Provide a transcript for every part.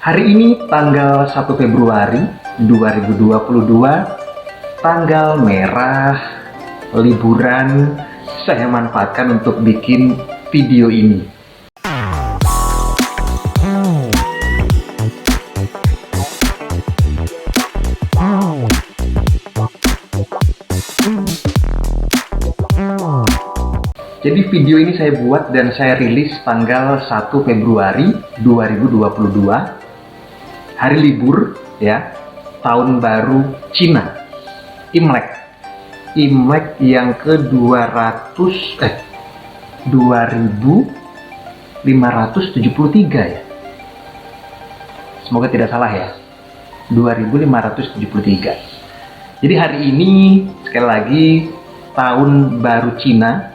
Hari ini tanggal 1 Februari 2022, tanggal merah, liburan, saya manfaatkan untuk bikin video ini. Jadi video ini saya buat dan saya rilis tanggal 1 Februari 2022, hari libur ya, tahun baru Cina, Imlek. Imlek yang ke-2573 ya. Semoga tidak salah ya. 2573. Jadi hari ini sekali lagi tahun baru Cina,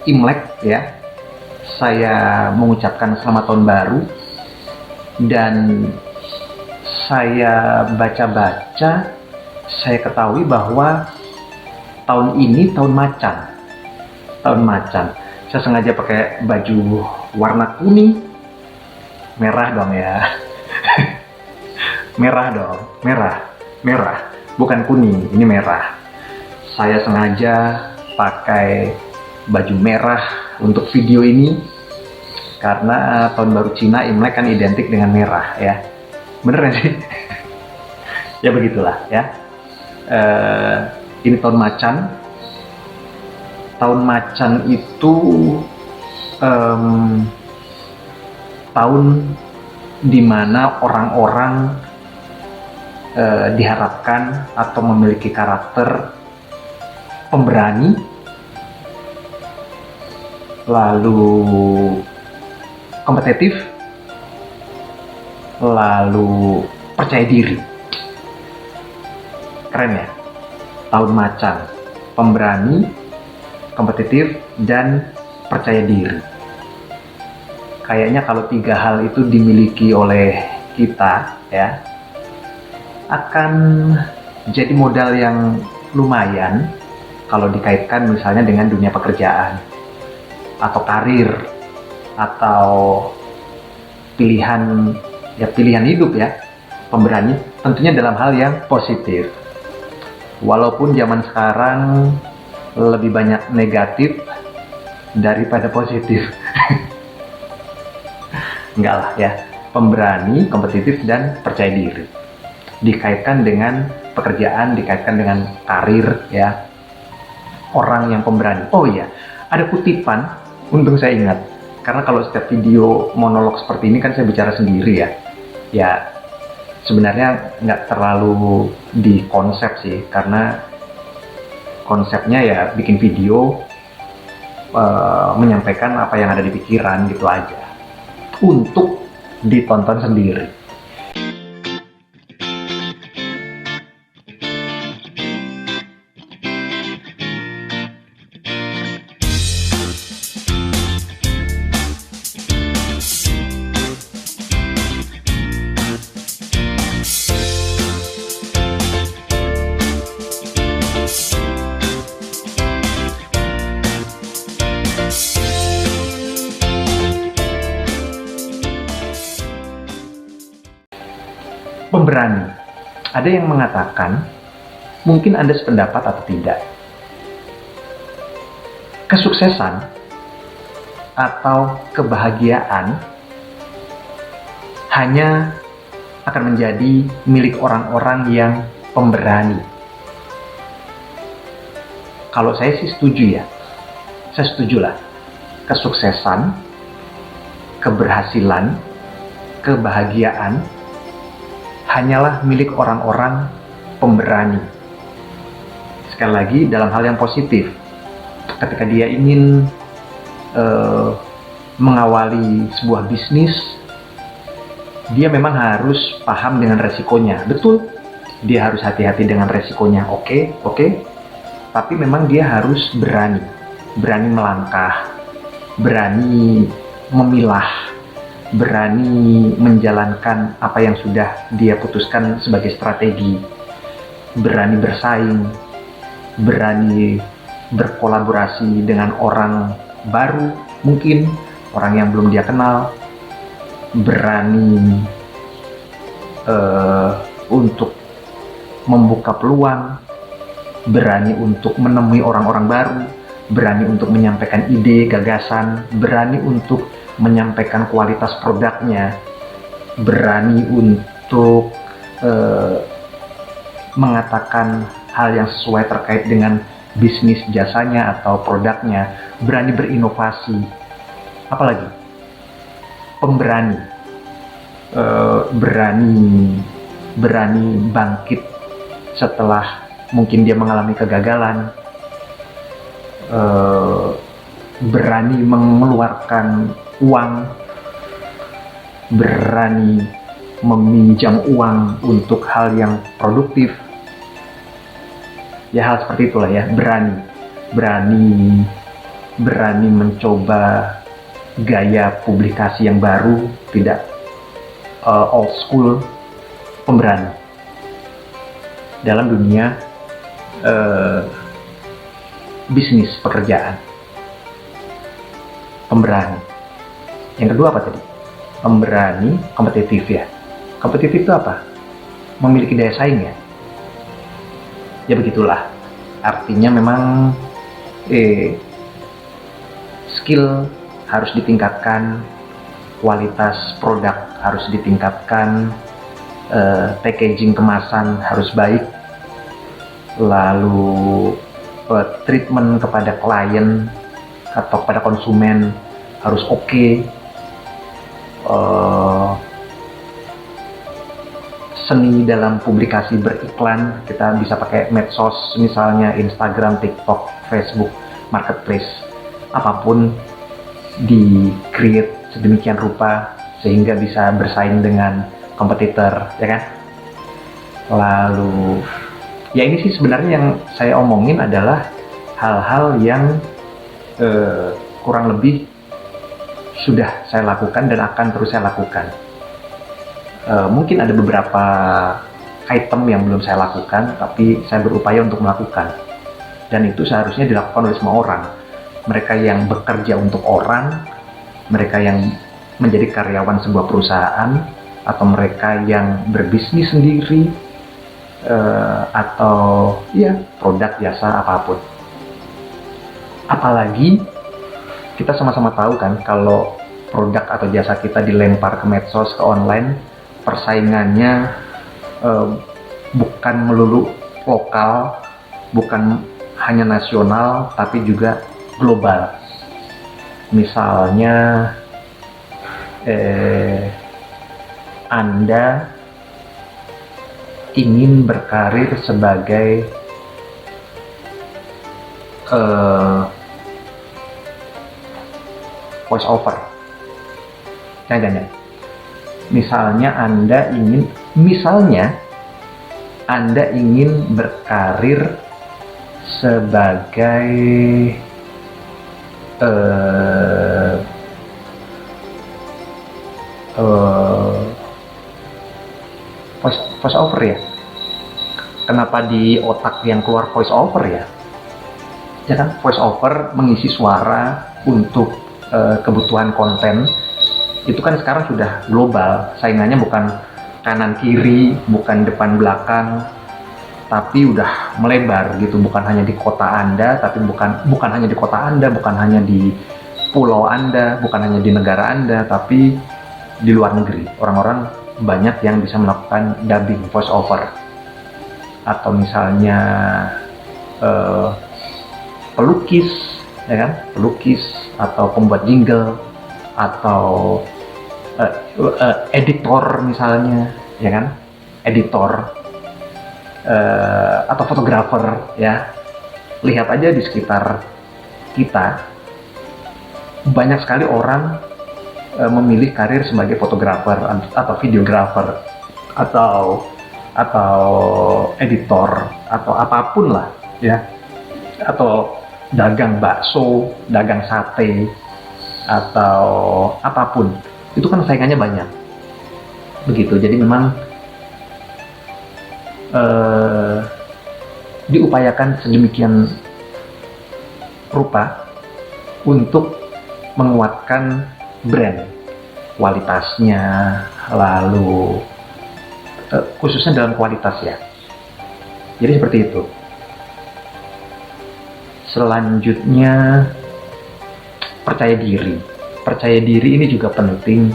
Imlek ya. Saya mengucapkan selamat tahun baru, dan saya baca-baca, saya ketahui bahwa tahun ini tahun macan. Tahun macan. Saya sengaja pakai baju warna kuning, merah dong ya. Merah dong, merah, bukan kuning, ini merah. Saya sengaja pakai baju merah untuk video ini karena tahun baru Cina, Imlek kan identik dengan merah ya. Bener gak sih? Ya begitulah ya. Ini tahun macan. Tahun macan itu tahun dimana orang-orang diharapkan atau memiliki karakter pemberani, lalu kompetitif, lalu percaya diri. Keren ya? Tahun macan, pemberani, kompetitif, dan percaya diri. Kayaknya kalau tiga hal itu dimiliki oleh kita ya, akan jadi modal yang lumayan kalau dikaitkan misalnya dengan dunia pekerjaan atau karir atau pilihan hidup ya. Pemberani tentunya dalam hal yang positif, walaupun zaman sekarang lebih banyak negatif daripada positif. Enggak lah ya. Pemberani, kompetitif, dan percaya diri dikaitkan dengan pekerjaan, dikaitkan dengan karir ya. Orang yang pemberani. Oh iya, ada kutipan, untung saya ingat. Karena kalau setiap video monolog seperti ini kan saya bicara sendiri ya. Ya, sebenarnya nggak terlalu di konsep sih, karena konsepnya ya bikin video, menyampaikan apa yang ada di pikiran gitu aja. Untuk ditonton sendiri. Pemberani. Ada yang mengatakan, mungkin Anda sependapat atau tidak, kesuksesan atau kebahagiaan hanya akan menjadi milik orang-orang yang pemberani. Kalau saya sih setuju ya. Saya setuju lah. Kesuksesan, keberhasilan, kebahagiaan hanyalah milik orang-orang pemberani. Sekali lagi, dalam hal yang positif. Ketika dia ingin mengawali sebuah bisnis, dia memang harus paham dengan resikonya. Betul, dia harus hati-hati dengan resikonya. Oke. Tapi memang dia harus berani melangkah, berani memilah, berani menjalankan apa yang sudah dia putuskan sebagai strategi, berani bersaing, berani berkolaborasi dengan orang baru, mungkin orang yang belum dia kenal, berani untuk membuka peluang, berani untuk menemui orang-orang baru, berani untuk menyampaikan ide, gagasan, berani untuk menyampaikan kualitas produknya, berani untuk mengatakan hal yang sesuai terkait dengan bisnis jasanya atau produknya, berani berinovasi, apalagi pemberani, berani bangkit setelah mungkin dia mengalami kegagalan, berani mengeluarkan uang, berani meminjam uang untuk hal yang produktif. Ya, hal seperti itulah ya, berani mencoba gaya publikasi yang baru, tidak old school, pemberani dalam dunia bisnis pekerjaan. Pemberani. Yang kedua apa tadi? Pemberani, kompetitif ya. Kompetitif itu apa? Memiliki daya saing ya. Ya begitulah. Artinya memang skill harus ditingkatkan, kualitas produk harus ditingkatkan, packaging kemasan harus baik, lalu treatment kepada klien atau kepada konsumen harus oke. Seni dalam publikasi beriklan, kita bisa pakai medsos misalnya Instagram, TikTok, Facebook, Marketplace, apapun di create sedemikian rupa sehingga bisa bersaing dengan kompetitor, ya kan? Lalu ya ini sih sebenarnya yang saya omongin adalah hal-hal yang kurang lebih sudah saya lakukan dan akan terus saya lakukan. Mungkin ada beberapa item yang belum saya lakukan, tapi saya berupaya untuk melakukan. Dan itu seharusnya dilakukan oleh semua orang. Mereka yang bekerja untuk orang, mereka yang menjadi karyawan sebuah perusahaan, atau mereka yang berbisnis sendiri, atau ya produk, jasa, apapun. Apalagi kita sama-sama tahu kan kalau produk atau jasa kita dilempar ke medsos, ke online, persaingannya bukan melulu lokal, bukan hanya nasional, tapi juga global. Misalnya Anda ingin berkarir sebagai voice over, jangan. Misalnya Anda ingin berkarir sebagai voice over ya. Kenapa di otak yang keluar voice over ya? Ya kan, voice over mengisi suara untuk kebutuhan konten. Itu kan sekarang sudah global, saingannya bukan kanan kiri, bukan depan belakang, tapi udah melebar gitu, bukan hanya di kota Anda, tapi bukan hanya di kota Anda, bukan hanya di pulau Anda, bukan hanya di negara Anda, tapi di luar negeri. Orang-orang banyak yang bisa melakukan dubbing, voice over. Atau misalnya pelukis, ya kan? Pelukis atau pembuat jingle, atau editor misalnya, ya kan? Editor atau fotografer, ya. Lihat aja di sekitar kita, banyak sekali orang memilih karir sebagai fotografer atau videografer atau editor atau apapun lah, ya. Atau dagang bakso, dagang sate, atau apapun, itu kan saingannya banyak begitu. Jadi memang diupayakan sedemikian rupa untuk menguatkan brand, kualitasnya, lalu khususnya dalam kualitas ya. Jadi seperti itu. Selanjutnya, percaya diri. Percaya diri ini juga penting.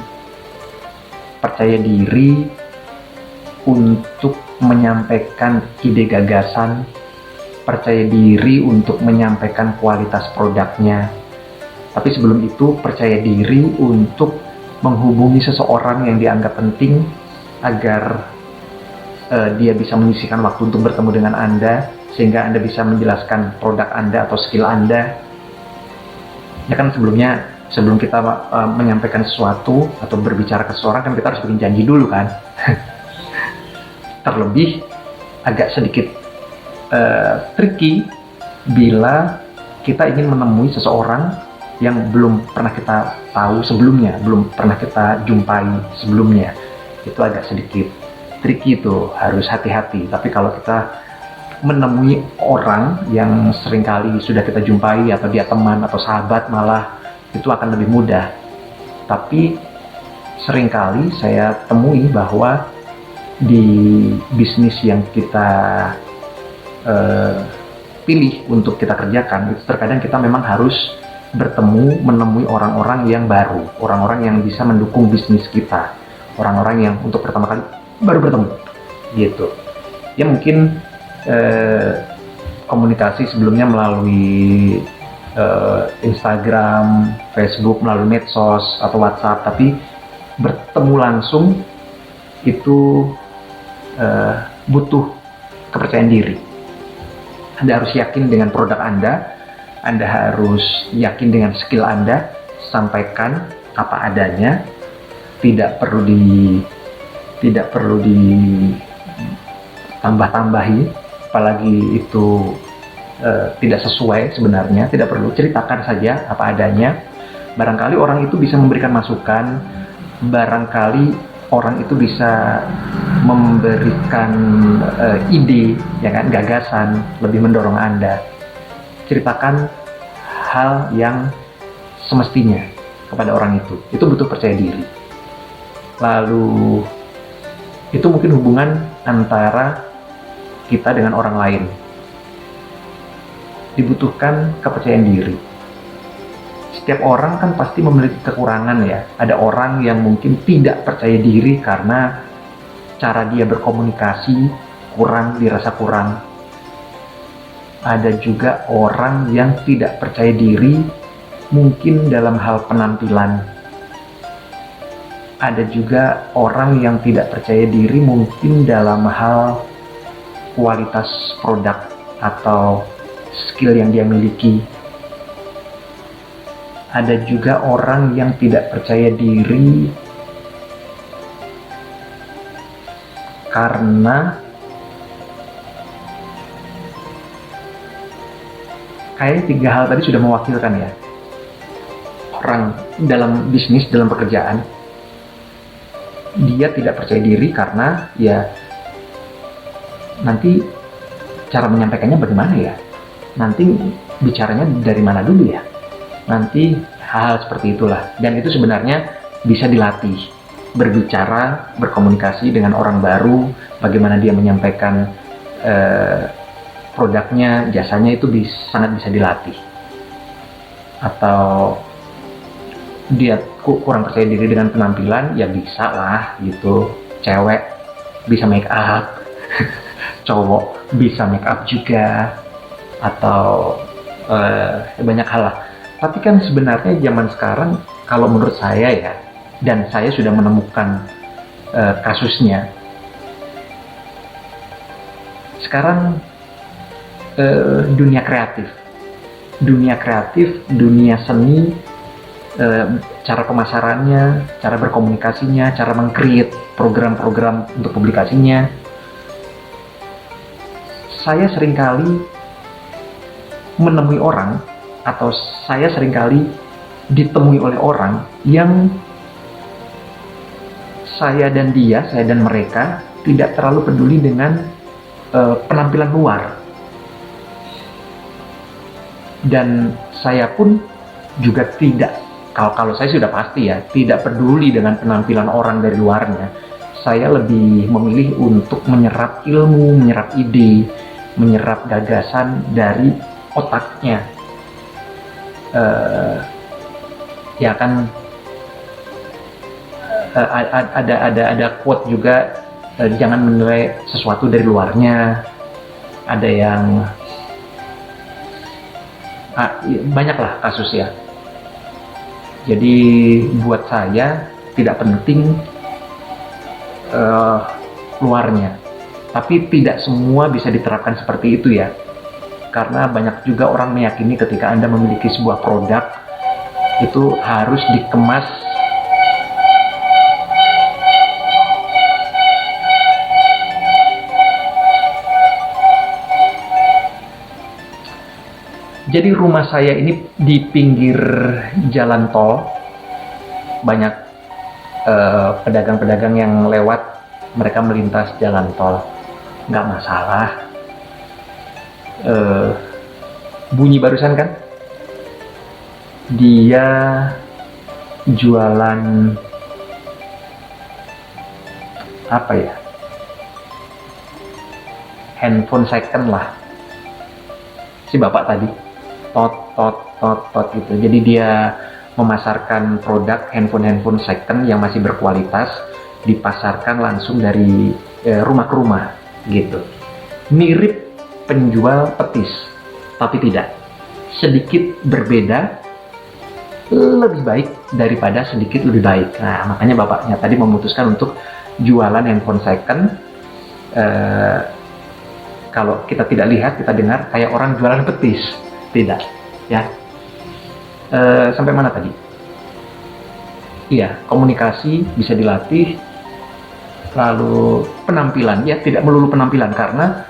Percaya diri untuk menyampaikan ide gagasan, percaya diri untuk menyampaikan kualitas produknya. Tapi sebelum itu, percaya diri untuk menghubungi seseorang yang dianggap penting agar dia bisa menyisihkan waktu untuk bertemu dengan Anda, sehingga Anda bisa menjelaskan produk Anda atau skill Anda. Ya kan sebelum kita menyampaikan sesuatu atau berbicara ke seseorang, kan kita harus bikin janji dulu kan. Terlebih agak sedikit tricky bila kita ingin menemui seseorang yang belum pernah kita tahu sebelumnya, belum pernah kita jumpai sebelumnya. Itu agak sedikit tricky, itu harus hati-hati. Tapi kalau kita menemui orang yang seringkali sudah kita jumpai, atau dia teman atau sahabat malah, itu akan lebih mudah. Tapi seringkali saya temui bahwa di bisnis yang kita pilih untuk kita kerjakan, itu terkadang kita memang harus menemui orang-orang yang baru, orang-orang yang bisa mendukung bisnis kita, orang-orang yang untuk pertama kali baru bertemu gitu. Ya mungkin komunikasi sebelumnya melalui Instagram, Facebook, melalui medsos atau WhatsApp, tapi bertemu langsung itu butuh kepercayaan diri. Anda harus yakin dengan produk Anda harus yakin dengan skill Anda, sampaikan apa adanya, tidak perlu ditambah-tambahi, apalagi itu tidak sesuai sebenarnya. Tidak perlu, ceritakan saja apa adanya. Barangkali orang itu bisa memberikan masukan, barangkali orang itu bisa memberikan ide, ya kan, gagasan, lebih mendorong Anda. Ceritakan hal yang semestinya kepada orang itu butuh percaya diri. Lalu itu mungkin hubungan antara kita dengan orang lain, dibutuhkan kepercayaan diri. Setiap orang kan pasti memiliki kekurangan ya. Ada orang yang mungkin tidak percaya diri karena cara dia berkomunikasi dirasa kurang. Ada juga orang yang tidak percaya diri mungkin dalam hal penampilan. Ada juga orang yang tidak percaya diri mungkin dalam hal kualitas produk atau skill yang dia miliki. Ada juga orang yang tidak percaya diri karena kayaknya 3 hal tadi sudah mewakilkan ya. Orang dalam bisnis, dalam pekerjaan, dia tidak percaya diri karena ya nanti cara menyampaikannya bagaimana ya, nanti bicaranya dari mana dulu ya, nanti hal seperti itulah. Dan itu sebenarnya bisa dilatih, berbicara, berkomunikasi dengan orang baru, bagaimana dia menyampaikan produknya, jasanya, itu sangat bisa dilatih. Atau dia kurang percaya diri dengan penampilan, ya bisa lah gitu. Cewek bisa make up, cowok bisa make up juga, atau banyak hal lah. Tapi kan sebenarnya zaman sekarang, kalau menurut saya ya, dan saya sudah menemukan kasusnya, sekarang dunia kreatif, dunia seni, cara pemasarannya, cara berkomunikasinya, cara meng-create program-program untuk publikasinya. Saya seringkali menemui orang, atau saya seringkali ditemui oleh orang yang saya dan mereka tidak terlalu peduli dengan penampilan luar. Dan saya pun juga tidak kalau saya sudah pasti ya, tidak peduli dengan penampilan orang dari luarnya. Saya lebih memilih untuk menyerap ilmu, menyerap ide, menyerap gagasan dari otaknya. Ya kan, ada quote juga, jangan menilai sesuatu dari luarnya. Ada yang banyaklah kasusnya. Jadi buat saya tidak penting luarnya, tapi tidak semua bisa diterapkan seperti itu ya, karena banyak juga orang meyakini ketika Anda memiliki sebuah produk itu harus dikemas Jadi rumah saya ini di pinggir jalan tol, banyak pedagang-pedagang yang lewat, mereka melintas jalan tol, nggak masalah. Bunyi barusan kan? Dia jualan apa ya? Handphone second lah, si bapak tadi. Tot gitu. Jadi dia memasarkan produk handphone second yang masih berkualitas, dipasarkan langsung dari rumah ke rumah gitu. Mirip penjual petis, tapi tidak. Sedikit berbeda, lebih baik daripada sedikit lebih baik. Nah, makanya bapaknya tadi memutuskan untuk jualan handphone second. Kalau kita tidak lihat, kita dengar kayak orang jualan petis. Tidak, ya. Sampai mana tadi? Iya, komunikasi bisa dilatih. Lalu penampilan, ya tidak melulu penampilan, karena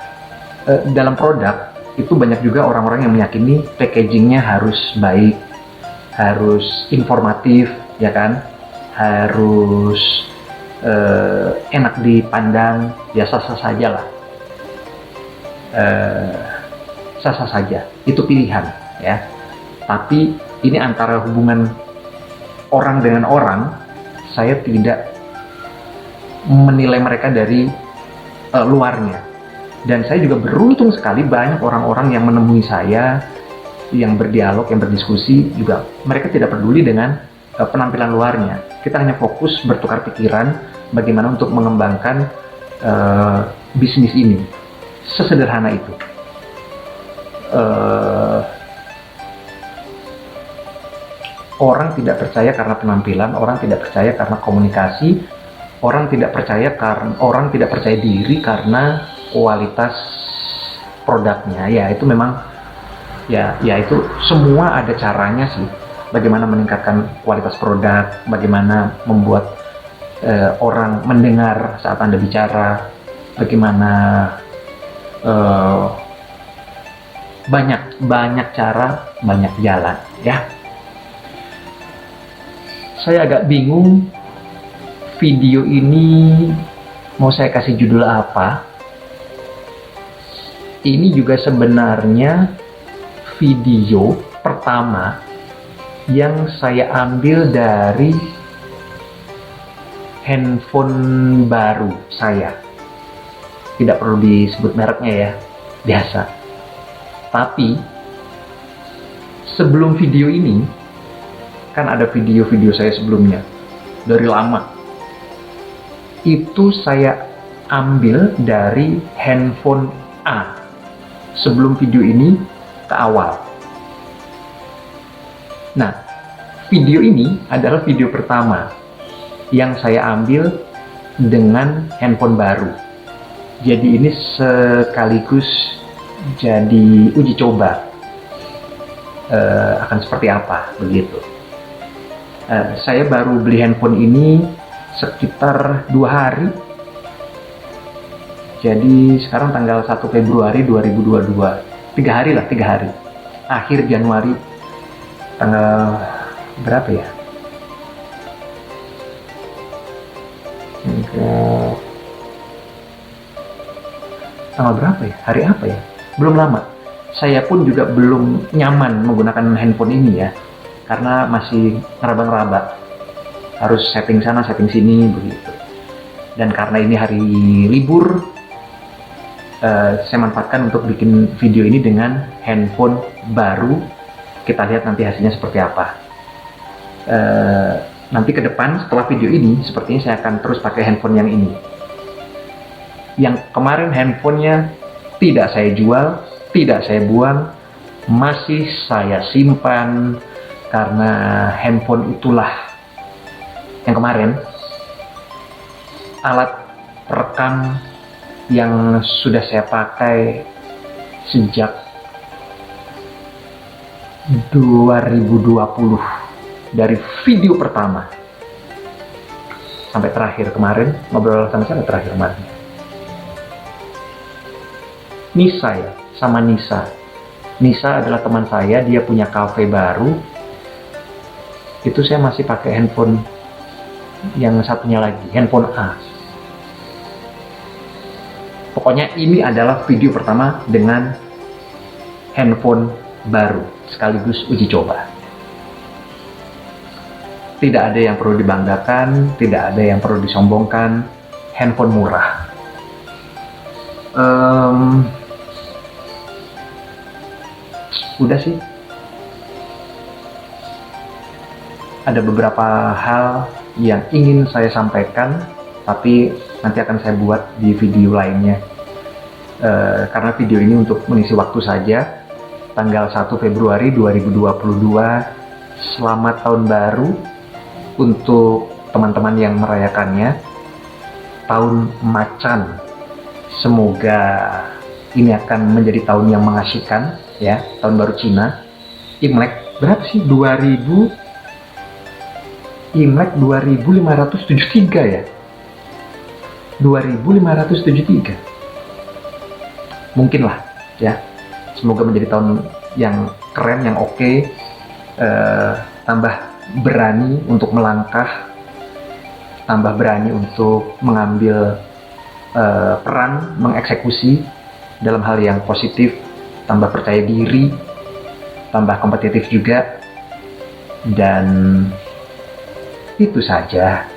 dalam produk itu banyak juga orang-orang yang meyakini packagingnya harus baik, harus informatif, ya kan? Harus enak dipandang, ya sah-sah saja lah. Sah-sah saja, itu pilihan ya. Tapi ini antara hubungan orang dengan orang, saya tidak menilai mereka dari luarnya. Dan saya juga beruntung sekali banyak orang-orang yang menemui saya, yang berdialog, yang berdiskusi juga, mereka tidak peduli dengan penampilan luarnya. Kita hanya fokus bertukar pikiran bagaimana untuk mengembangkan bisnis ini. Sesederhana itu. Orang tidak percaya karena penampilan, orang tidak percaya karena komunikasi, orang tidak percaya diri karena kualitas produknya. Ya itu memang ya itu semua ada caranya sih, bagaimana meningkatkan kualitas produk, bagaimana membuat orang mendengar saat Anda bicara, bagaimana banyak cara, banyak jalan ya. Saya agak bingung video ini mau saya kasih judul apa. Ini juga sebenarnya video pertama yang saya ambil dari handphone baru saya. Tidak perlu disebut mereknya ya, biasa. Tapi sebelum video ini, kan ada video-video saya sebelumnya dari lama. Itu saya ambil dari handphone A sebelum video ini ke awal. Nah, video ini adalah video pertama yang saya ambil dengan handphone baru. Jadi ini sekaligus jadi uji coba akan seperti apa begitu. Saya baru beli handphone ini sekitar 2 hari. Jadi sekarang tanggal 1 Februari 2022. 3 hari. Akhir Januari tanggal berapa ya? Tanggal berapa ya? Hari apa ya? Belum lama. Saya pun juga belum nyaman menggunakan handphone ini ya. karena masih ngeraba-ngeraba, harus setting sana setting sini begitu. Dan karena ini hari libur, saya manfaatkan untuk bikin video ini dengan handphone baru. Kita lihat nanti hasilnya seperti apa. Nanti ke depan setelah video ini sepertinya saya akan terus pakai handphone yang ini. Yang kemarin handphonenya tidak saya jual, tidak saya buang, masih saya simpan, karena handphone itulah yang kemarin alat rekam yang sudah saya pakai sejak 2020, dari video pertama sampai terakhir kemarin ngobrol sama saya terakhir kemarin. Nisa ya, sama Nisa. Nisa adalah teman saya, dia punya cafe baru. Itu saya masih pakai handphone yang satunya lagi, handphone A. Pokoknya ini adalah video pertama dengan handphone baru, sekaligus uji coba. Tidak ada yang perlu dibanggakan, tidak ada yang perlu disombongkan, handphone murah. Udah sih. Ada beberapa hal yang ingin saya sampaikan, tapi nanti akan saya buat di video lainnya. Karena video ini untuk mengisi waktu saja. Tanggal 1 Februari 2022, selamat tahun baru untuk teman-teman yang merayakannya. Tahun macan. Semoga ini akan menjadi tahun yang mengasyikan, ya, tahun baru Cina. Imlek berapa sih? 2573 ya. 2573. Mungkin lah, ya. Semoga menjadi tahun yang keren, yang oke. Tambah berani untuk melangkah, tambah berani untuk mengambil peran, mengeksekusi dalam hal yang positif, tambah percaya diri, tambah kompetitif juga, dan itu saja.